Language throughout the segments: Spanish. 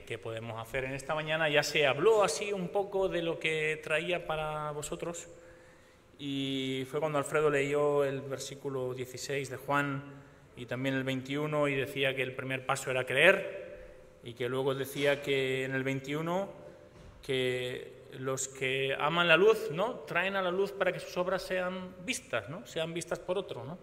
qué podemos hacer en esta mañana. Ya se habló así un poco de lo que traía para vosotros y fue cuando Alfredo leyó el versículo 16 de Juan y también el 21 y decía que el primer paso era creer y que luego decía que en el 21 que los que aman la luz, ¿no?, traen a la luz para que sus obras sean vistas, ¿no?, sean vistas por otro, ¿no?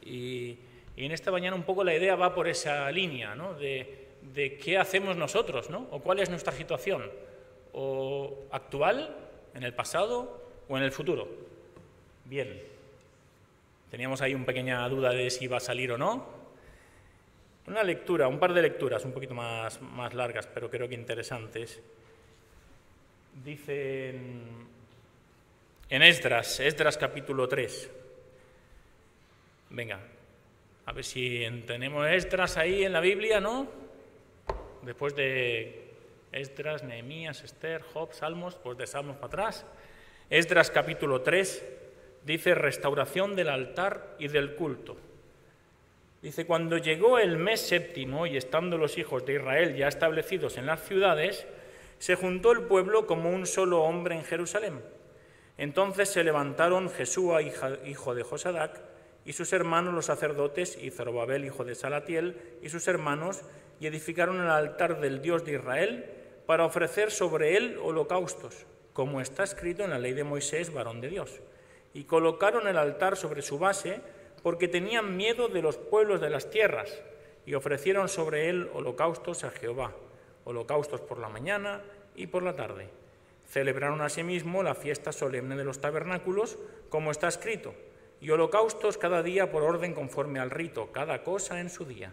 Y en esta mañana un poco la idea va por esa línea, ¿no?, de qué hacemos nosotros, ¿no?, o cuál es nuestra situación, o actual, en el pasado o en el futuro. Bien, teníamos ahí una pequeña duda de si iba a salir o no. Una lectura, un par de lecturas un poquito más largas, pero creo que interesantes. Dice en Esdras capítulo 3. Venga, a ver si tenemos Esdras ahí en la Biblia, ¿no? Después de Esdras, Nehemías, Esther, Job, Salmos, pues de Salmos para atrás. Esdras capítulo 3 dice restauración del altar y del culto. Dice, cuando llegó el mes séptimo y estando los hijos de Israel ya establecidos en las ciudades, se juntó el pueblo como un solo hombre en Jerusalén. Entonces se levantaron Jesúa, hijo de Josadac, y sus hermanos los sacerdotes, y Zorobabel, hijo de Salatiel, y sus hermanos, y edificaron el altar del Dios de Israel para ofrecer sobre él holocaustos, como está escrito en la ley de Moisés, varón de Dios. Y colocaron el altar sobre su base, porque tenían miedo de los pueblos de las tierras, y ofrecieron sobre él holocaustos a Jehová, holocaustos por la mañana y por la tarde. Celebraron asimismo la fiesta solemne de los tabernáculos, como está escrito, y holocaustos cada día por orden conforme al rito, cada cosa en su día.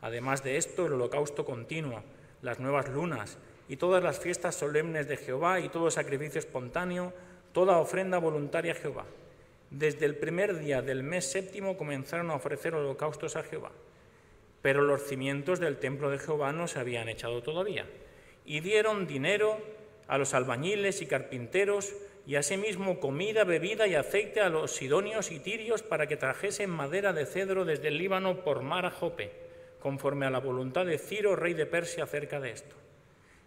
Además de esto, el holocausto continuo, las nuevas lunas y todas las fiestas solemnes de Jehová y todo sacrificio espontáneo, toda ofrenda voluntaria a Jehová. Desde el primer día del mes séptimo comenzaron a ofrecer holocaustos a Jehová. Pero los cimientos del templo de Jehová no se habían echado todavía. Y dieron dinero a los albañiles y carpinteros, y asimismo comida, bebida y aceite a los sidonios y tirios para que trajesen madera de cedro desde el Líbano por mar a Jope, conforme a la voluntad de Ciro, rey de Persia, acerca de esto.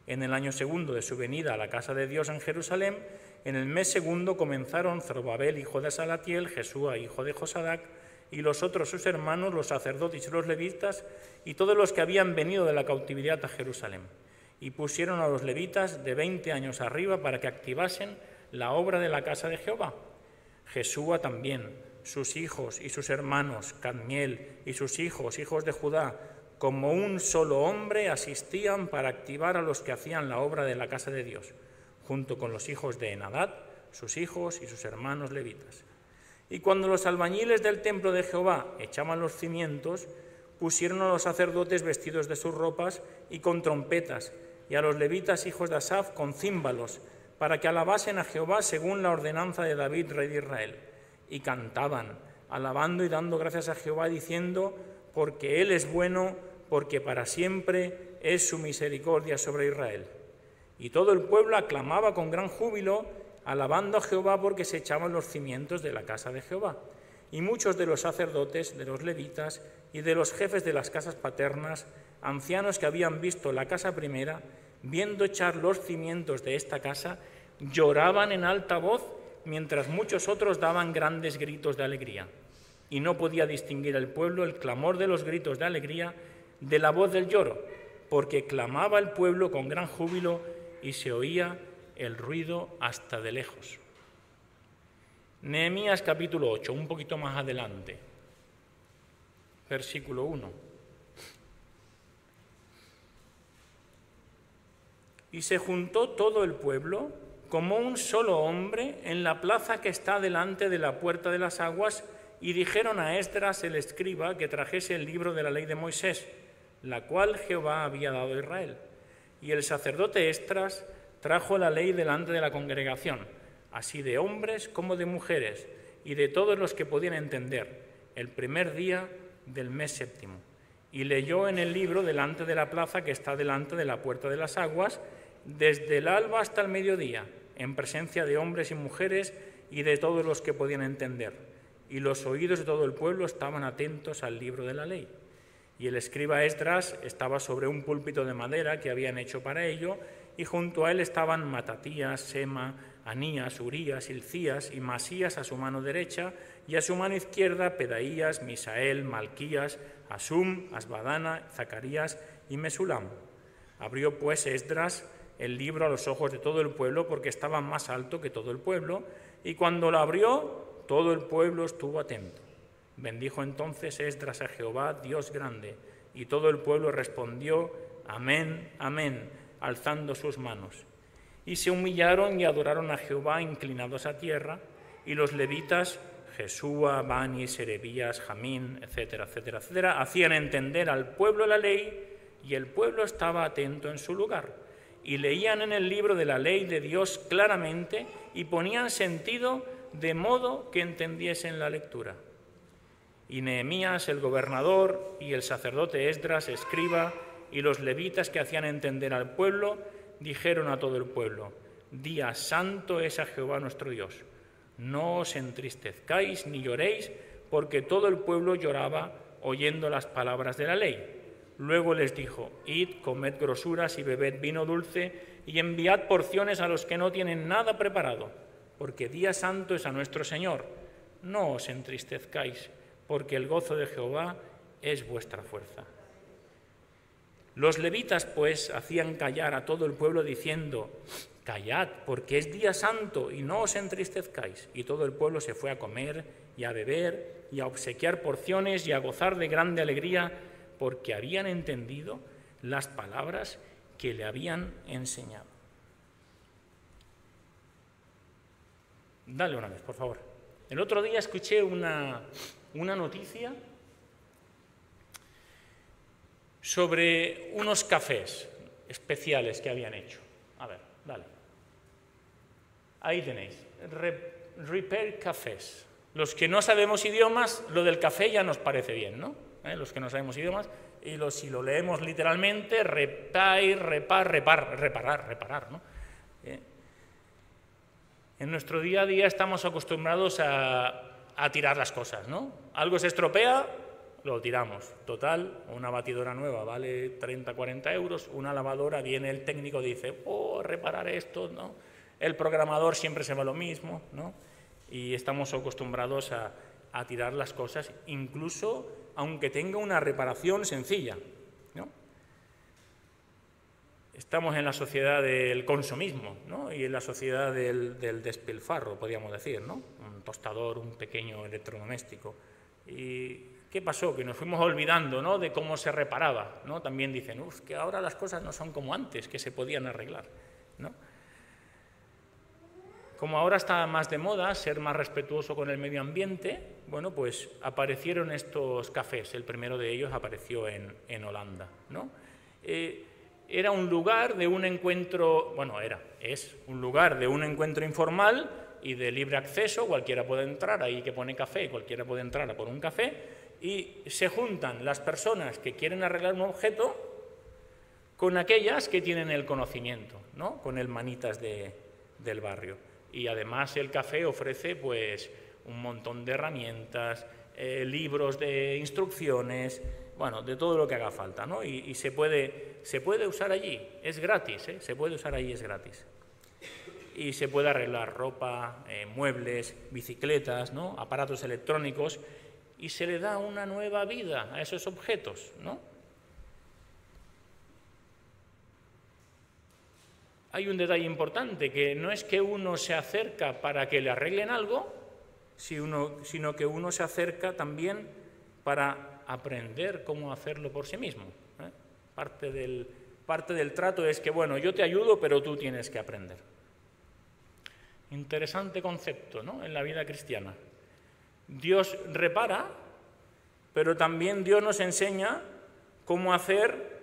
En el año segundo de su venida a la casa de Dios en Jerusalén, en el mes segundo comenzaron Zorobabel, hijo de Salatiel, Jesúa, hijo de Josadac, y los otros sus hermanos, los sacerdotes y los levitas, y todos los que habían venido de la cautividad a Jerusalén. Y pusieron a los levitas de 20 años arriba para que activasen la obra de la casa de Jehová. Jesúa también, sus hijos y sus hermanos, Cadmiel y sus hijos, hijos de Judá, como un solo hombre asistían para activar a los que hacían la obra de la casa de Dios, junto con los hijos de Enadad, sus hijos y sus hermanos levitas. Y cuando los albañiles del templo de Jehová echaban los cimientos, pusieron a los sacerdotes vestidos de sus ropas y con trompetas, y a los levitas hijos de Asaf con címbalos, para que alabasen a Jehová según la ordenanza de David, rey de Israel. Y cantaban, alabando y dando gracias a Jehová, diciendo, porque Él es bueno, porque para siempre es su misericordia sobre Israel. Y todo el pueblo aclamaba con gran júbilo, alabando a Jehová porque se echaban los cimientos de la casa de Jehová. Y muchos de los sacerdotes, de los levitas y de los jefes de las casas paternas, ancianos que habían visto la casa primera, viendo echar los cimientos de esta casa, lloraban en alta voz, mientras muchos otros daban grandes gritos de alegría. Y no podía distinguir el pueblo el clamor de los gritos de alegría de la voz del lloro, porque clamaba el pueblo con gran júbilo y se oía el ruido hasta de lejos. Nehemías capítulo 8, un poquito más adelante, versículo 1. Y se juntó todo el pueblo como un solo hombre en la plaza que está delante de la puerta de las aguas, y dijeron a Esdras el escriba que trajese el libro de la ley de Moisés, la cual Jehová había dado a Israel. Y el sacerdote Esdras trajo la ley delante de la congregación, así de hombres como de mujeres, y de todos los que podían entender, el primer día del mes séptimo. Y leyó en el libro delante de la plaza que está delante de la puerta de las aguas, desde el alba hasta el mediodía, en presencia de hombres y mujeres y de todos los que podían entender. Y los oídos de todo el pueblo estaban atentos al libro de la ley. Y el escriba Esdras estaba sobre un púlpito de madera que habían hecho para ello, y junto a él estaban Matatías, Sema, Anías, Urías, Hilcías y Masías a su mano derecha, y a su mano izquierda Pedaías, Misael, Malquías, Asum, Asbadana, Zacarías y Mesulam. Abrió pues Esdras el libro a los ojos de todo el pueblo, porque estaba más alto que todo el pueblo, y cuando lo abrió, todo el pueblo estuvo atento. Bendijo entonces Esdras a Jehová, Dios grande, y todo el pueblo respondió, amén, amén, alzando sus manos. Y se humillaron y adoraron a Jehová inclinados a tierra, y los levitas, Jesúa, Bani, Serebías, Jamín, etcétera, etcétera, etcétera, hacían entender al pueblo la ley, y el pueblo estaba atento en su lugar. Y leían en el libro de la ley de Dios claramente, y ponían sentido de modo que entendiesen la lectura. Y Nehemías, el gobernador, y el sacerdote Esdras, escriba, y los levitas que hacían entender al pueblo, dijeron a todo el pueblo, día santo es a Jehová nuestro Dios. No os entristezcáis ni lloréis, porque todo el pueblo lloraba oyendo las palabras de la ley. Luego les dijo, id, comed grosuras y bebed vino dulce, y enviad porciones a los que no tienen nada preparado, porque día santo es a nuestro Señor. No os entristezcáis, porque el gozo de Jehová es vuestra fuerza. Los levitas, pues, hacían callar a todo el pueblo diciendo, callad, porque es día santo y no os entristezcáis. Y todo el pueblo se fue a comer y a beber y a obsequiar porciones y a gozar de grande alegría, porque habían entendido las palabras que le habían enseñado. Dale una vez, por favor. El otro día escuché una noticia sobre unos cafés especiales que habían hecho. A ver, dale. Ahí tenéis. Repair cafés. Los que no sabemos idiomas, lo del café ya nos parece bien, ¿no? Los que no sabemos idiomas, y si lo leemos literalmente, reparar, ¿no? En nuestro día a día estamos acostumbrados a tirar las cosas, ¿no? Algo se estropea, lo tiramos. Total, una batidora nueva vale 30, 40 euros, una lavadora, viene el técnico y dice, reparar esto, ¿no? El programador siempre se va lo mismo, ¿no? Y estamos acostumbrados a tirar las cosas, incluso aunque tenga una reparación sencilla, ¿no? Estamos en la sociedad del consumismo, ¿no? Y en la sociedad del despilfarro, podríamos decir, ¿no? Un tostador, un pequeño electrodoméstico. ¿Y qué pasó? Que nos fuimos olvidando, ¿no?, de cómo se reparaba, ¿no? También dicen, que ahora las cosas no son como antes, que se podían arreglar, ¿no? Como ahora está más de moda ser más respetuoso con el medio ambiente, bueno, pues aparecieron estos cafés. El primero de ellos apareció en Holanda, ¿no? Era un lugar de un encuentro, es un lugar de un encuentro informal y de libre acceso, cualquiera puede entrar, ahí que pone café, cualquiera puede entrar a por un café, y se juntan las personas que quieren arreglar un objeto con aquellas que tienen el conocimiento, ¿no? Con el manitas del barrio. Y además el café ofrece pues un montón de herramientas, libros de instrucciones, bueno, de todo lo que haga falta, ¿no? Y se puede usar allí, es gratis, se puede usar allí, es gratis. Y se puede arreglar ropa, muebles, bicicletas, ¿no?, aparatos electrónicos, y se le da una nueva vida a esos objetos, ¿no? Hay un detalle importante, que no es que uno se acerca para que le arreglen algo, sino que uno se acerca también para aprender cómo hacerlo por sí mismo, ¿eh? Parte del trato es que, bueno, yo te ayudo, pero tú tienes que aprender. Interesante concepto, ¿no?, en la vida cristiana. Dios repara, pero también Dios nos enseña cómo hacer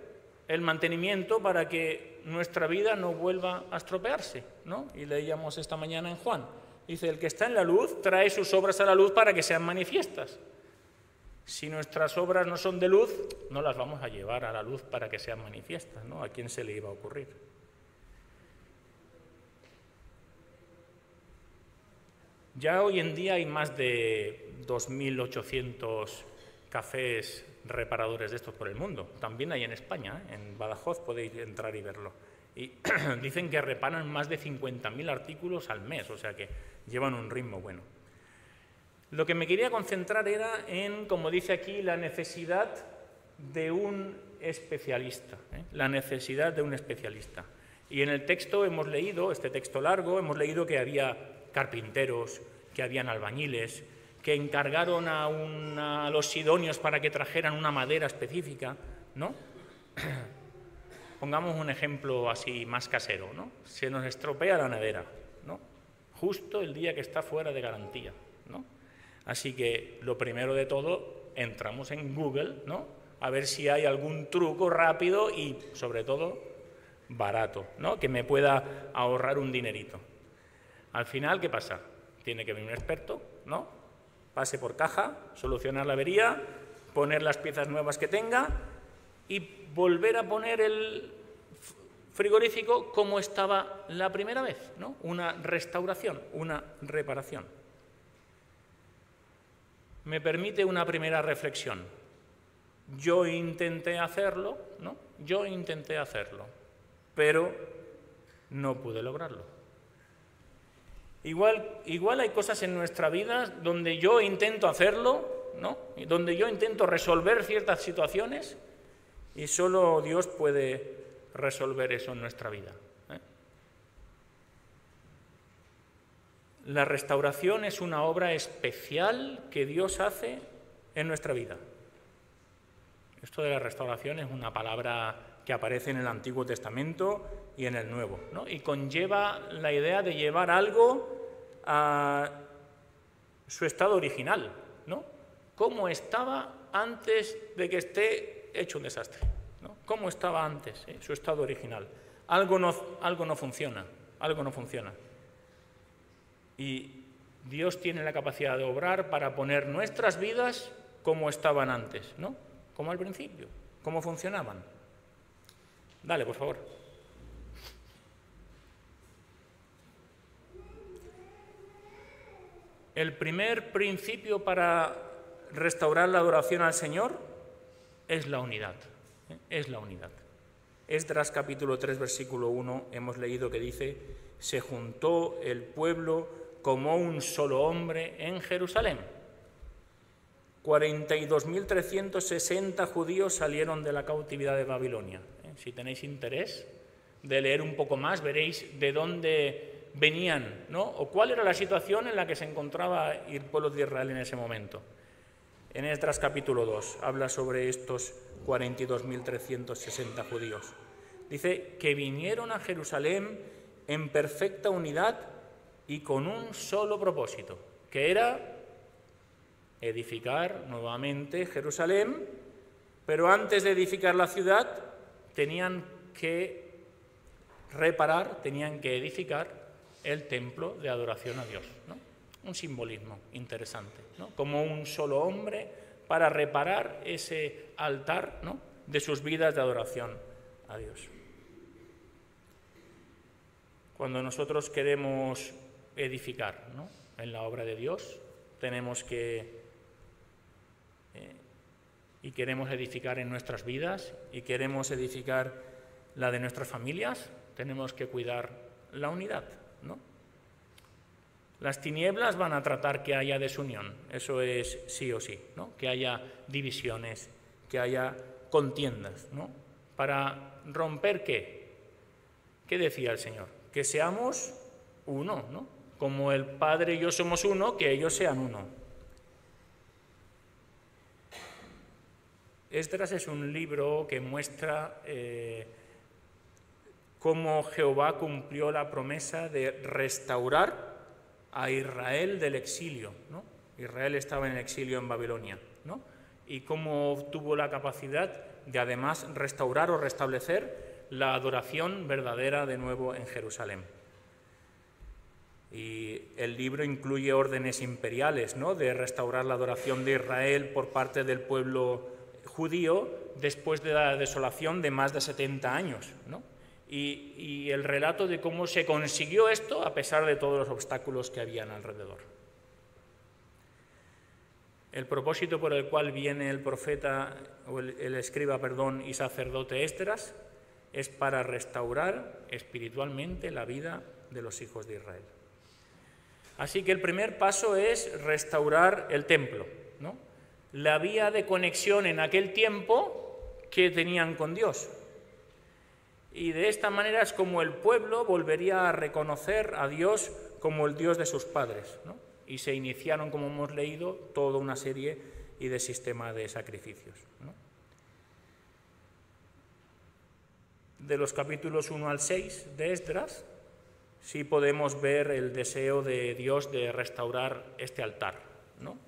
el mantenimiento para que nuestra vida no vuelva a estropearse, ¿no? Y leíamos esta mañana en Juan. Dice, el que está en la luz trae sus obras a la luz para que sean manifiestas. Si nuestras obras no son de luz, no las vamos a llevar a la luz para que sean manifiestas, ¿no? ¿A quién se le iba a ocurrir? Ya hoy en día hay más de 2.800 cafés reparadores de estos por el mundo. También hay en España, en Badajoz podéis entrar y verlo. Y dicen que reparan más de 50.000 artículos al mes, o sea que llevan un ritmo bueno. Lo que me quería concentrar era en, como dice aquí, la necesidad de un especialista, la necesidad de un especialista. Y en el texto hemos leído, este texto largo, hemos leído que había carpinteros, que habían albañiles, que encargaron a los sidonios para que trajeran una madera específica, ¿no? Pongamos un ejemplo así más casero, ¿no? Se nos estropea la nevera, ¿no? Justo el día que está fuera de garantía, ¿no? Así que lo primero de todo, entramos en Google, ¿no? A ver si hay algún truco rápido y, sobre todo, barato, ¿no? Que me pueda ahorrar un dinerito. Al final, ¿qué pasa? Tiene que venir un experto, ¿no? Pase por caja, solucionar la avería, poner las piezas nuevas que tenga y volver a poner el frigorífico como estaba la primera vez, ¿no? Una restauración, una reparación. Me permite una primera reflexión. Yo intenté hacerlo, ¿no? Yo intenté hacerlo, pero no pude lograrlo. Igual hay cosas en nuestra vida donde yo intento hacerlo, ¿no? Donde yo intento resolver ciertas situaciones y solo Dios puede resolver eso en nuestra vida. La restauración es una obra especial que Dios hace en nuestra vida. Esto de la restauración es una palabra que aparece en el Antiguo Testamento y en el Nuevo, ¿no? Y conlleva la idea de llevar algo a su estado original, ¿no? ¿Cómo estaba antes de que esté hecho un desastre? ¿No? ¿Cómo estaba antes, su estado original? Algo no funciona, algo no funciona. Y Dios tiene la capacidad de obrar para poner nuestras vidas como estaban antes, ¿no? Como al principio, como funcionaban. Dale, por favor. El primer principio para restaurar la adoración al Señor es la unidad. Es la unidad. Esdras capítulo 3, versículo 1, hemos leído que dice: se juntó el pueblo como un solo hombre en Jerusalén. 42.360 judíos salieron de la cautividad de Babilonia. Si tenéis interés de leer un poco más, veréis de dónde venían, ¿no? O cuál era la situación en la que se encontraba el pueblo de Israel en ese momento. En Esdras capítulo 2 habla sobre estos 42.360 judíos. Dice que vinieron a Jerusalén en perfecta unidad y con un solo propósito, que era edificar nuevamente Jerusalén, pero antes de edificar la ciudad tenían que reparar, tenían que edificar el templo de adoración a Dios, ¿no? Un simbolismo interesante, ¿no? Como un solo hombre para reparar ese altar, ¿no?, de sus vidas de adoración a Dios. Cuando nosotros queremos edificar, ¿no?, en la obra de Dios, tenemos que y queremos edificar en nuestras vidas y queremos edificar la de nuestras familias, tenemos que cuidar la unidad, ¿no? Las tinieblas van a tratar que haya desunión, eso es sí o sí, ¿no? Que haya divisiones, que haya contiendas, ¿no? Para romper ¿qué? ¿Qué decía el Señor? Que seamos uno, ¿no? Como el Padre y yo somos uno, que ellos sean uno. Esdras es un libro que muestra cómo Jehová cumplió la promesa de restaurar a Israel del exilio, ¿no? Israel estaba en el exilio en Babilonia, ¿no? Y cómo tuvo la capacidad de además restaurar o restablecer la adoración verdadera de nuevo en Jerusalén. Y el libro incluye órdenes imperiales, ¿no?, de restaurar la adoración de Israel por parte del pueblo judío después de la desolación de más de 70 años, ¿no? Y el relato de cómo se consiguió esto a pesar de todos los obstáculos que habían alrededor. El propósito por el cual viene el profeta, o el escriba, y sacerdote Esdras, es para restaurar espiritualmente la vida de los hijos de Israel. Así que el primer paso es restaurar el templo, ¿no? La vía de conexión en aquel tiempo que tenían con Dios. Y de esta manera es como el pueblo volvería a reconocer a Dios como el Dios de sus padres, ¿no? Y se iniciaron, como hemos leído, toda una serie y de sistema de sacrificios, ¿no? De los capítulos 1 al 6 de Esdras, sí podemos ver el deseo de Dios de restaurar este altar, ¿no?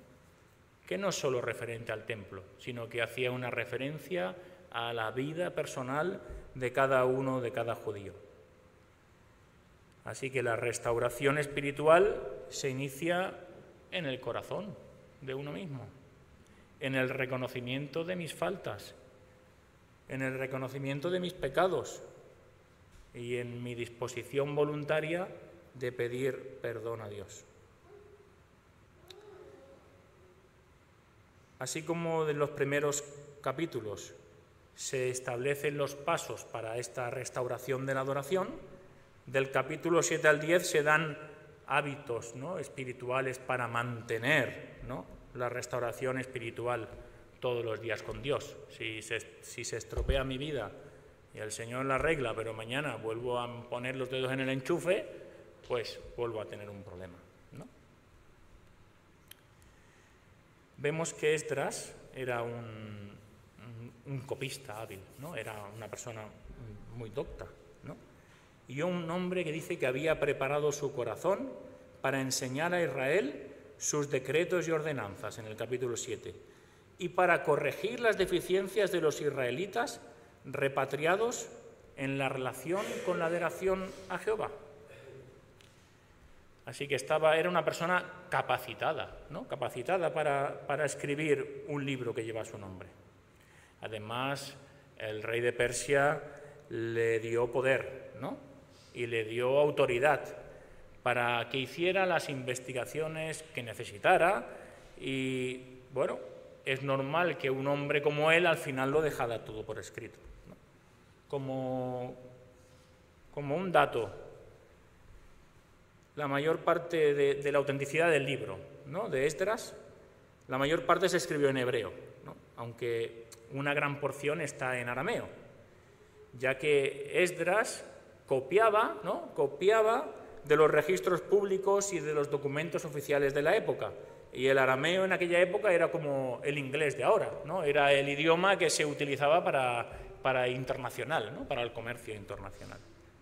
Que no es solo referente al templo, sino que hacía una referencia a la vida personal de cada uno, de cada judío. Así que la restauración espiritual se inicia en el corazón de uno mismo, en el reconocimiento de mis faltas, en el reconocimiento de mis pecados y en mi disposición voluntaria de pedir perdón a Dios. Así como en los primeros capítulos se establecen los pasos para esta restauración de la adoración, del capítulo 7 al 10 se dan hábitos, ¿no?, espirituales para mantener, ¿no?, la restauración espiritual todos los días con Dios. Si se estropea mi vida y el Señor la arregla, pero mañana vuelvo a poner los dedos en el enchufe, pues vuelvo a tener un problema, ¿no? Vemos que Esdras era un copista hábil, ¿no? Era una persona muy docta, ¿no? Y un hombre que dice que había preparado su corazón para enseñar a Israel sus decretos y ordenanzas, en el capítulo 7, y para corregir las deficiencias de los israelitas repatriados en la relación con la adoración a Jehová. Así que era una persona capacitada, ¿no?, capacitada para escribir un libro que lleva su nombre. Además, el rey de Persia le dio poder, ¿no?, y le dio autoridad para que hiciera las investigaciones que necesitara, y bueno, es normal que un hombre como él al final lo dejara todo por escrito, ¿no? Como un dato, la mayor parte de la autenticidad del libro, ¿no?, de Esdras, la mayor parte se escribió en hebreo, ¿no?, aunque una gran porción está en arameo, ya que Esdras copiaba de los registros públicos y de los documentos oficiales de la época. Y el arameo en aquella época era como el inglés de ahora, ¿no? Era el idioma que se utilizaba para internacional, ¿no?, para el comercio internacional,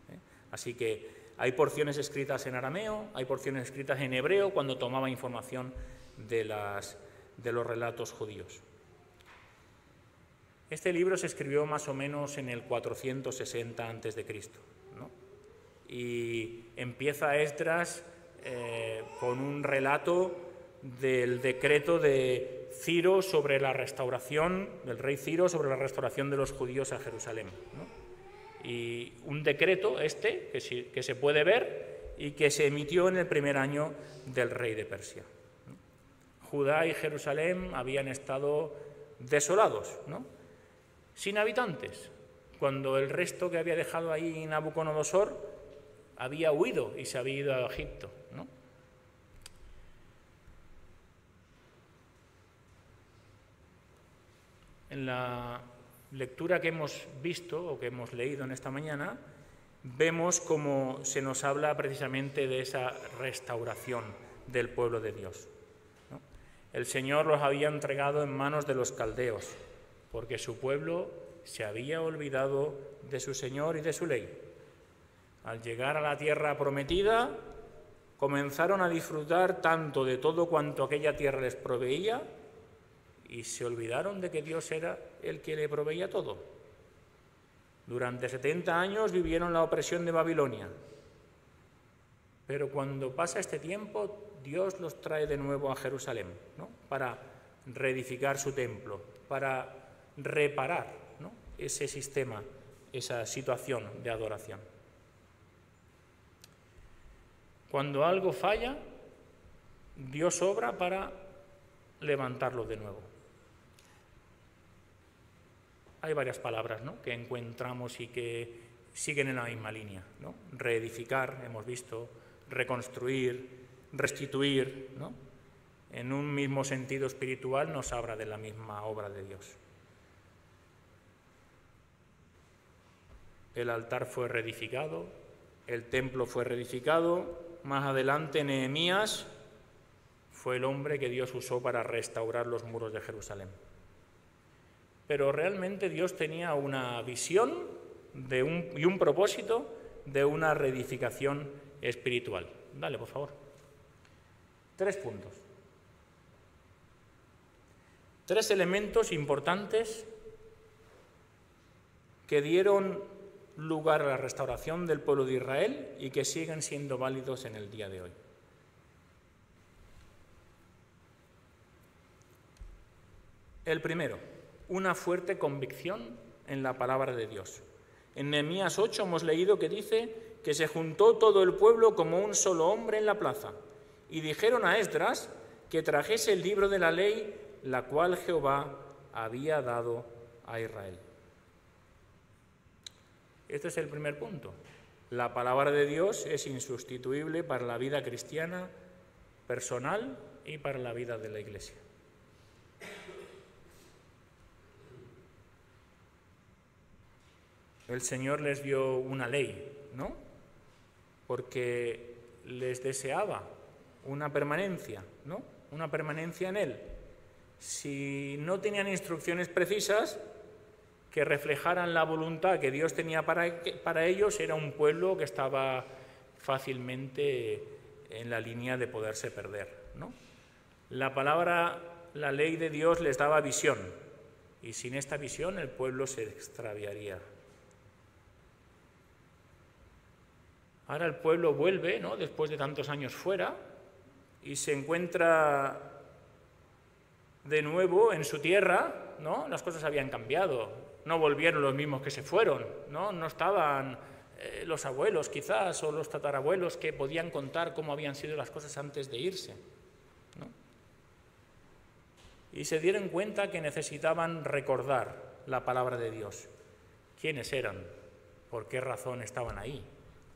¿eh? Así que hay porciones escritas en arameo, hay porciones escritas en hebreo cuando tomaba información de los relatos judíos. Este libro se escribió más o menos en el 460 a.C., ¿no? Y empieza Esdras con un relato del decreto de Ciro sobre la restauración, del rey Ciro sobre la restauración de los judíos a Jerusalén, ¿no? Y un decreto que se puede ver y que se emitió en el primer año del rey de Persia, ¿no? Judá y Jerusalén habían estado desolados, ¿no?, sin habitantes, cuando el resto que había dejado ahí Nabucodonosor había huido y se había ido a Egipto, ¿no? En la lectura que hemos visto o que hemos leído en esta mañana, vemos cómo se nos habla precisamente de esa restauración del pueblo de Dios, ¿no? El Señor los había entregado en manos de los caldeos, porque su pueblo se había olvidado de su Señor y de su ley. Al llegar a la tierra prometida, comenzaron a disfrutar tanto de todo cuanto aquella tierra les proveía, y se olvidaron de que Dios era el que le proveía todo. Durante 70 años vivieron la opresión de Babilonia, pero cuando pasa este tiempo, Dios los trae de nuevo a Jerusalén, ¿no?, para reedificar su templo, para reparar, ¿no?, ese sistema, esa situación de adoración. Cuando algo falla, Dios obra para levantarlo de nuevo. Hay varias palabras, ¿no?, que encontramos y que siguen en la misma línea, ¿no? Reedificar, hemos visto, reconstruir, restituir, ¿no? En un mismo sentido espiritual nos habla de la misma obra de Dios. El altar fue reedificado, el templo fue reedificado, más adelante Nehemías fue el hombre que Dios usó para restaurar los muros de Jerusalén. Pero realmente Dios tenía una visión y un propósito de una reedificación espiritual. Dale, por favor. 3 puntos. 3 elementos importantes que dieron lugar a la restauración del pueblo de Israel y que siguen siendo válidos en el día de hoy. El primero, una fuerte convicción en la palabra de Dios. En Nehemías 8 hemos leído que dice que se juntó todo el pueblo como un solo hombre en la plaza y dijeron a Esdras que trajese el libro de la ley, la cual Jehová había dado a Israel. Este es el primer punto. La palabra de Dios es insustituible para la vida cristiana personal y para la vida de la Iglesia. El Señor les dio una ley, ¿no?, porque les deseaba una permanencia, ¿no?, una permanencia en Él. Si no tenían instrucciones precisas que reflejaran la voluntad que Dios tenía para ellos, era un pueblo que estaba fácilmente en la línea de poderse perder, ¿no? La ley de Dios les daba visión, y sin esta visión el pueblo se extraviaría. Ahora el pueblo vuelve, ¿no?, después de tantos años fuera, y se encuentra de nuevo en su tierra, ¿no? Las cosas habían cambiado, no volvieron los mismos que se fueron, no estaban los abuelos quizás o los tatarabuelos que podían contar cómo habían sido las cosas antes de irse, ¿no? Y se dieron cuenta que necesitaban recordar la palabra de Dios. ¿Quiénes eran? ¿Por qué razón estaban ahí?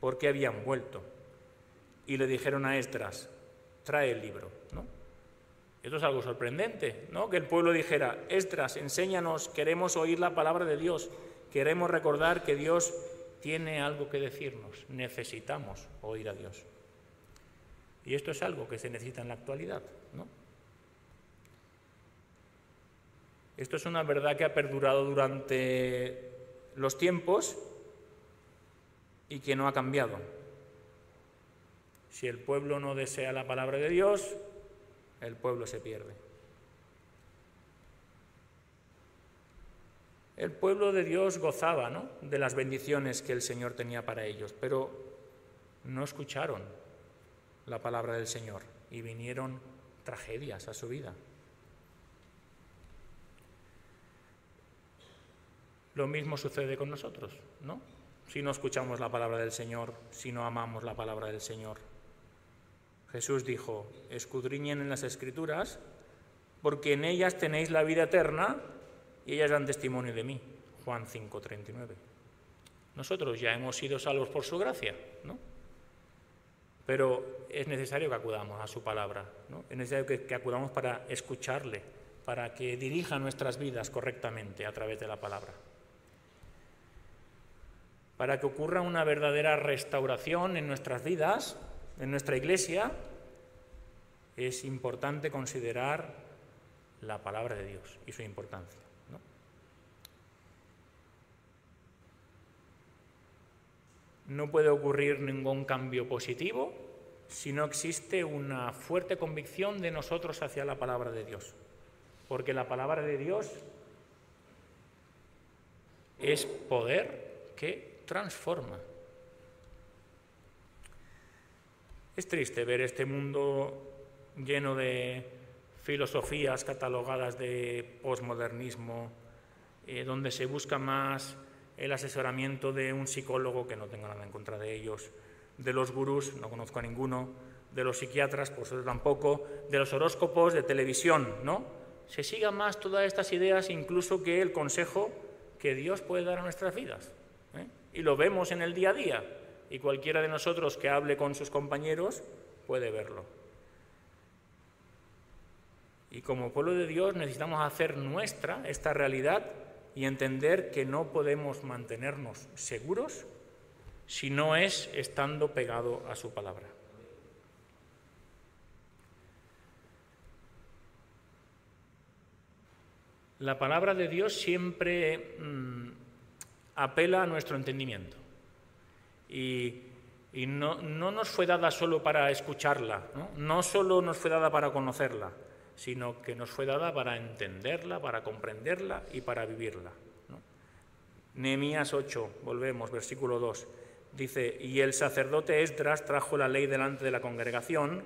¿Por qué habían vuelto? Y le dijeron a Esdras, trae el libro, ¿no? Esto es algo sorprendente, ¿no?, que el pueblo dijera, Esdras, enséñanos, queremos oír la palabra de Dios, queremos recordar que Dios tiene algo que decirnos, necesitamos oír a Dios. Y esto es algo que se necesita en la actualidad, ¿no? Esto es una verdad que ha perdurado durante los tiempos y que no ha cambiado. Si el pueblo no desea la palabra de Dios, el pueblo se pierde. El pueblo de Dios gozaba, ¿no?, de las bendiciones que el Señor tenía para ellos, pero no escucharon la palabra del Señor y vinieron tragedias a su vida. Lo mismo sucede con nosotros, ¿no? Si no escuchamos la palabra del Señor, si no amamos la palabra del Señor. Jesús dijo, escudriñen en las Escrituras, porque en ellas tenéis la vida eterna y ellas dan testimonio de mí. Juan 5:39. Nosotros ya hemos sido salvos por su gracia, ¿no? Pero es necesario que acudamos a su palabra, ¿no? Es necesario que acudamos para escucharle, para que dirija nuestras vidas correctamente a través de la palabra. Para que ocurra una verdadera restauración en nuestras vidas, en nuestra Iglesia, es importante considerar la palabra de Dios y su importancia, ¿no? No puede ocurrir ningún cambio positivo si no existe una fuerte convicción de nosotros hacia la palabra de Dios, porque la palabra de Dios es poder que transforma. Es triste ver este mundo lleno de filosofías catalogadas de posmodernismo, donde se busca más el asesoramiento de un psicólogo, que no tengo nada en contra de ellos, de los gurús, no conozco a ninguno, de los psiquiatras, pues yo tampoco, de los horóscopos, de televisión, ¿no? Se sigan más todas estas ideas incluso que el consejo que Dios puede dar a nuestras vidas, ¿eh? Y lo vemos en el día a día, y cualquiera de nosotros que hable con sus compañeros puede verlo. Y como pueblo de Dios necesitamos hacer nuestra esta realidad y entender que no podemos mantenernos seguros si no es estando pegado a su palabra. La palabra de Dios siempre apela a nuestro entendimiento y no nos fue dada solo para escucharla, no solo nos fue dada para conocerla, sino que nos fue dada para entenderla, para comprenderla y para vivirla, ¿no? Nehemías 8, volvemos, versículo 2, dice: y el sacerdote Esdras trajo la ley delante de la congregación,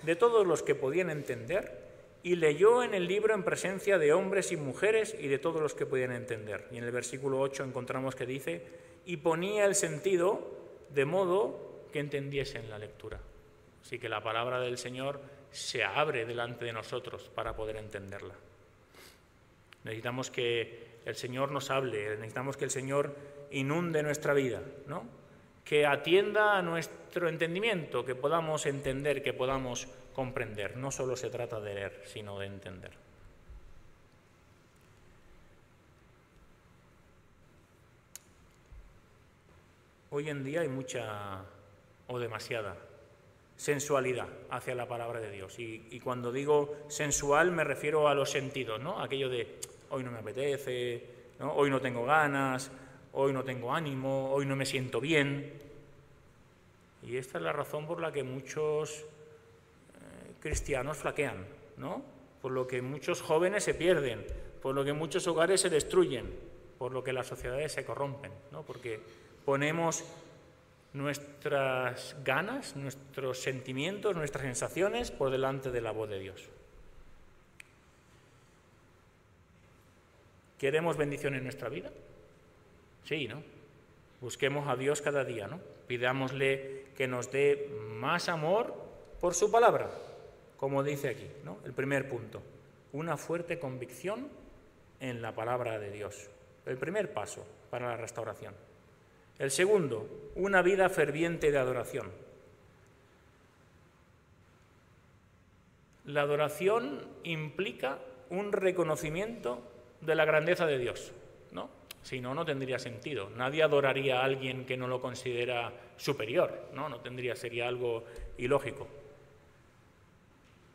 de todos los que podían entender, y leyó en el libro en presencia de hombres y mujeres y de todos los que podían entender. Y en el versículo 8 encontramos que dice: y ponía el sentido de modo que entendiesen la lectura. Así que la palabra del Señor se abre delante de nosotros para poder entenderla. Necesitamos que el Señor nos hable, necesitamos que el Señor inunde nuestra vida, ¿no? Que atienda a nuestro entendimiento, que podamos entender, que podamos comprender. No solo se trata de leer, sino de entender. Hoy en día hay mucha, o demasiada, sensualidad hacia la palabra de Dios. Y cuando digo sensual me refiero a los sentidos, ¿no? Aquello de hoy no me apetece, ¿no? Hoy no tengo ganas, hoy no tengo ánimo, hoy no me siento bien. Y esta es la razón por la que muchos cristianos flaquean, ¿no? Por lo que muchos jóvenes se pierden, por lo que muchos hogares se destruyen, por lo que las sociedades se corrompen, ¿no? Porque ponemos nuestras ganas, nuestros sentimientos, nuestras sensaciones por delante de la voz de Dios. ¿Queremos bendición en nuestra vida? Sí, ¿no? Busquemos a Dios cada día, ¿no? Pidámosle que nos dé más amor por su palabra, como dice aquí, ¿no? El primer punto, una fuerte convicción en la palabra de Dios. El primer paso para la restauración. El segundo, una vida ferviente de adoración. La adoración implica un reconocimiento de la grandeza de Dios, ¿no? Si no, no tendría sentido. Nadie adoraría a alguien que no lo considera superior, ¿no? Sería algo ilógico.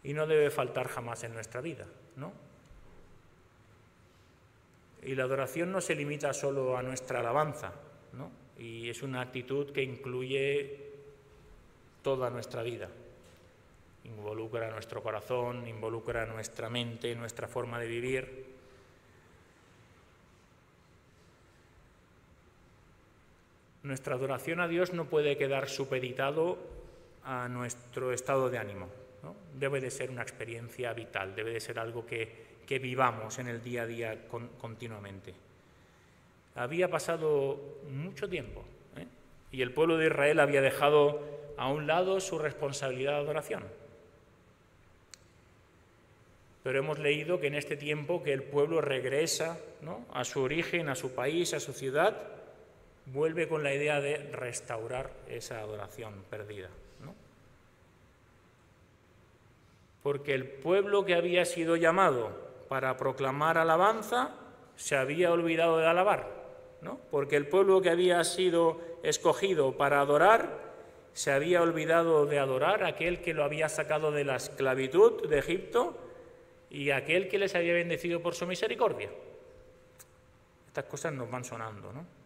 Y no debe faltar jamás en nuestra vida, ¿no? Y la adoración no se limita solo a nuestra alabanza, ¿no? Y es una actitud que incluye toda nuestra vida. Involucra nuestro corazón, involucra nuestra mente, nuestra forma de vivir. Nuestra adoración a Dios no puede quedar supeditado a nuestro estado de ánimo, ¿no? Debe de ser una experiencia vital, debe de ser algo que vivamos en el día a día continuamente. Había pasado mucho tiempo, y el pueblo de Israel había dejado a un lado su responsabilidad de adoración. Pero hemos leído que en este tiempo que el pueblo regresa, ¿no?, a su origen, a su país, a su ciudad, vuelve con la idea de restaurar esa adoración perdida, ¿no? Porque el pueblo que había sido llamado para proclamar alabanza se había olvidado de alabar, ¿no? Porque el pueblo que había sido escogido para adorar se había olvidado de adorar a aquel que lo había sacado de la esclavitud de Egipto y a aquel que les había bendecido por su misericordia. Estas cosas nos van sonando, ¿no?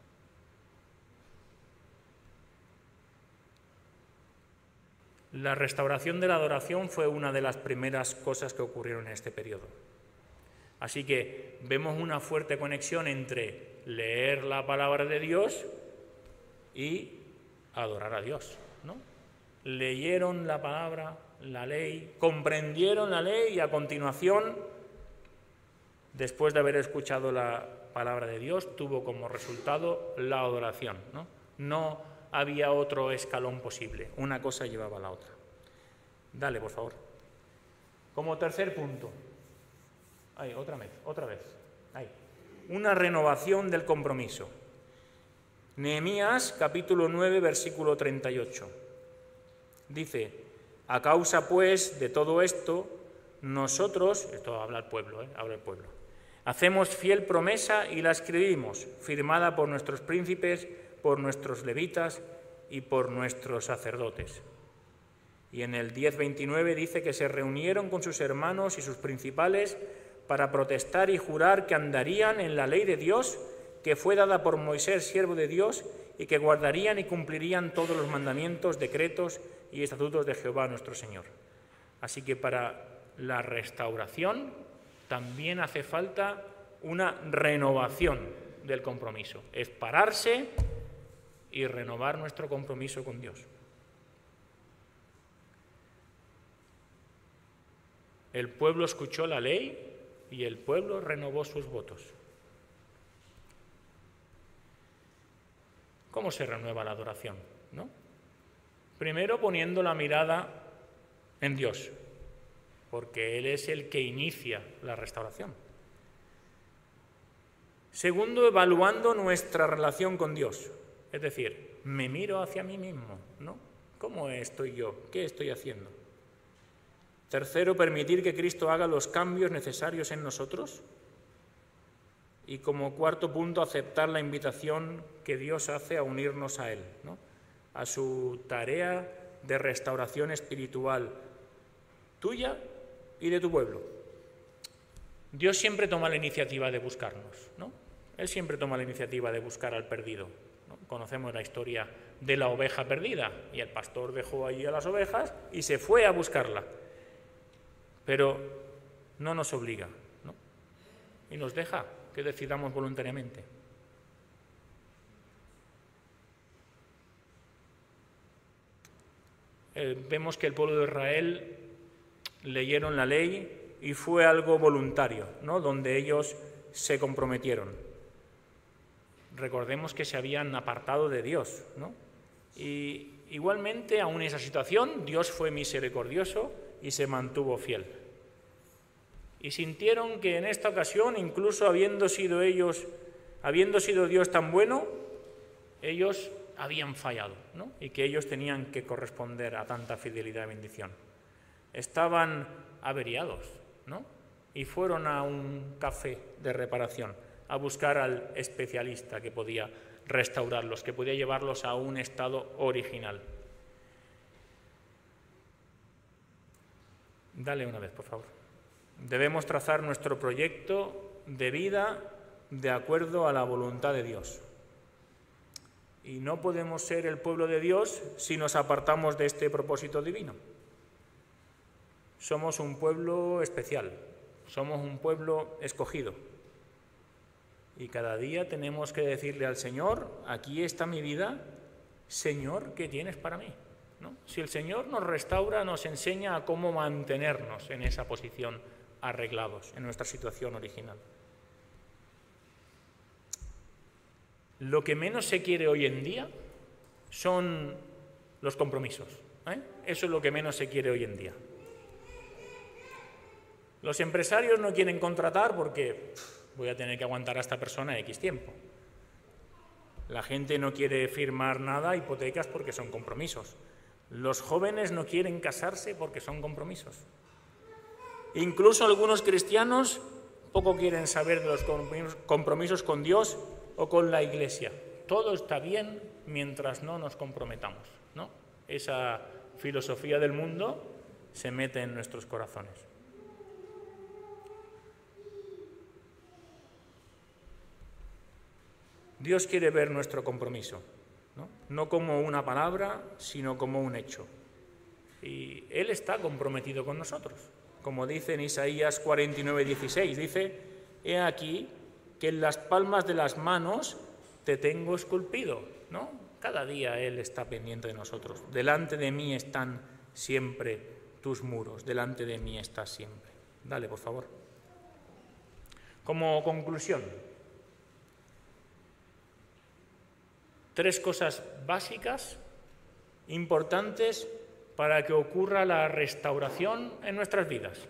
La restauración de la adoración fue una de las primeras cosas que ocurrieron en este periodo. Así que vemos una fuerte conexión entre leer la palabra de Dios y adorar a Dios, ¿no? Leyeron la palabra, la ley, comprendieron la ley y a continuación, después de haber escuchado la palabra de Dios, tuvo como resultado la adoración, ¿no? No había otro escalón posible. Una cosa llevaba a la otra. Dale, por favor. Como tercer punto. Ahí, otra vez. Ahí. Una renovación del compromiso. Nehemías, capítulo 9, versículo 38. Dice: a causa, pues, de todo esto, nosotros, esto habla el pueblo, habla el pueblo, hacemos fiel promesa y la escribimos, firmada por nuestros príncipes, por nuestros levitas y por nuestros sacerdotes. Y en el 10:29 dice que se reunieron con sus hermanos y sus principales para protestar y jurar que andarían en la ley de Dios, que fue dada por Moisés, siervo de Dios, y que guardarían y cumplirían todos los mandamientos, decretos y estatutos de Jehová nuestro Señor. Así que para la restauración también hace falta una renovación del compromiso. Es pararse y renovar nuestro compromiso con Dios. El pueblo escuchó la ley y el pueblo renovó sus votos. ¿Cómo se renueva la adoración? ¿No? Primero poniendo la mirada en Dios, porque Él es el que inicia la restauración. Segundo, evaluando nuestra relación con Dios, es decir, me miro hacia mí mismo, ¿no? ¿Cómo estoy yo? ¿Qué estoy haciendo? Tercero, permitir que Cristo haga los cambios necesarios en nosotros. Y como cuarto punto, aceptar la invitación que Dios hace a unirnos a Él, ¿no? A su tarea de restauración espiritual tuya y de tu pueblo. Dios siempre toma la iniciativa de buscarnos, ¿no? Él siempre toma la iniciativa de buscar al perdido, ¿no? Conocemos la historia de la oveja perdida, y el pastor dejó allí a las ovejas y se fue a buscarla. Pero no nos obliga, ¿no? Y nos deja que decidamos voluntariamente. Vemos que el pueblo de Israel leyeron la ley y fue algo voluntario, ¿no? Donde ellos se comprometieron. Recordemos que se habían apartado de Dios, ¿no? Y igualmente, aún en esa situación, Dios fue misericordioso y se mantuvo fiel. Y sintieron que en esta ocasión, incluso habiendo sido Dios tan bueno, ellos habían fallado, ¿no? Y que ellos tenían que corresponder a tanta fidelidad y bendición. Estaban averiados, ¿no? Y fueron a un café de reparación a buscar al especialista que podía restaurarlos, que podía llevarlos a un estado original. Dale una vez, por favor. Debemos trazar nuestro proyecto de vida de acuerdo a la voluntad de Dios. Y no podemos ser el pueblo de Dios si nos apartamos de este propósito divino. Somos un pueblo especial, somos un pueblo escogido. Y cada día tenemos que decirle al Señor: aquí está mi vida, Señor, ¿qué tienes para mí? ¿No? Si el Señor nos restaura, nos enseña a cómo mantenernos en esa posición, arreglados en nuestra situación original. Lo que menos se quiere hoy en día son los compromisos, ¿eh? Eso es lo que menos se quiere hoy en día. Los empresarios no quieren contratar porque voy a tener que aguantar a esta persona X tiempo. La gente no quiere firmar nada, hipotecas, porque son compromisos. Los jóvenes no quieren casarse porque son compromisos. Incluso algunos cristianos poco quieren saber de los compromisos con Dios o con la Iglesia. Todo está bien mientras no nos comprometamos, ¿no? Esa filosofía del mundo se mete en nuestros corazones. Dios quiere ver nuestro compromiso, ¿no? No como una palabra, sino como un hecho. Y Él está comprometido con nosotros. Como dice en Isaías 49:16, dice: he aquí que en las palmas de las manos te tengo esculpido, ¿no? Cada día Él está pendiente de nosotros. Delante de mí están siempre tus muros, delante de mí estás siempre. Dale, por favor. Como conclusión, 3 cosas básicas, importantes, para que ocurra la restauración en nuestras vidas,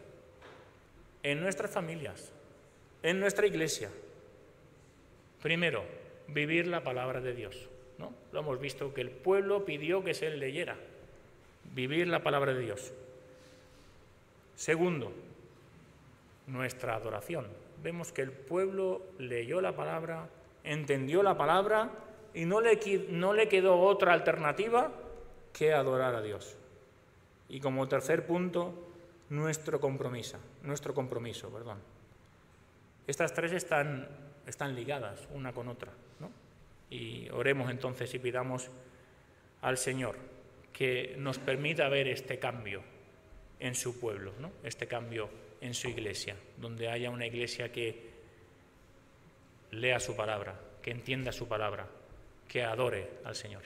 en nuestras familias, en nuestra iglesia. Primero, vivir la palabra de Dios, ¿no? Lo hemos visto que el pueblo pidió que se leyera. Vivir la palabra de Dios. Segundo, nuestra adoración. Vemos que el pueblo leyó la palabra, entendió la palabra y no le quedó otra alternativa que adorar a Dios. Y como tercer punto, nuestro compromiso. Estas 3 están ligadas una con otra, ¿no? Y oremos entonces y pidamos al Señor que nos permita ver este cambio en su pueblo, ¿no? Este cambio en su iglesia, donde haya una iglesia que lea su palabra, que entienda su palabra, que adore al Señor.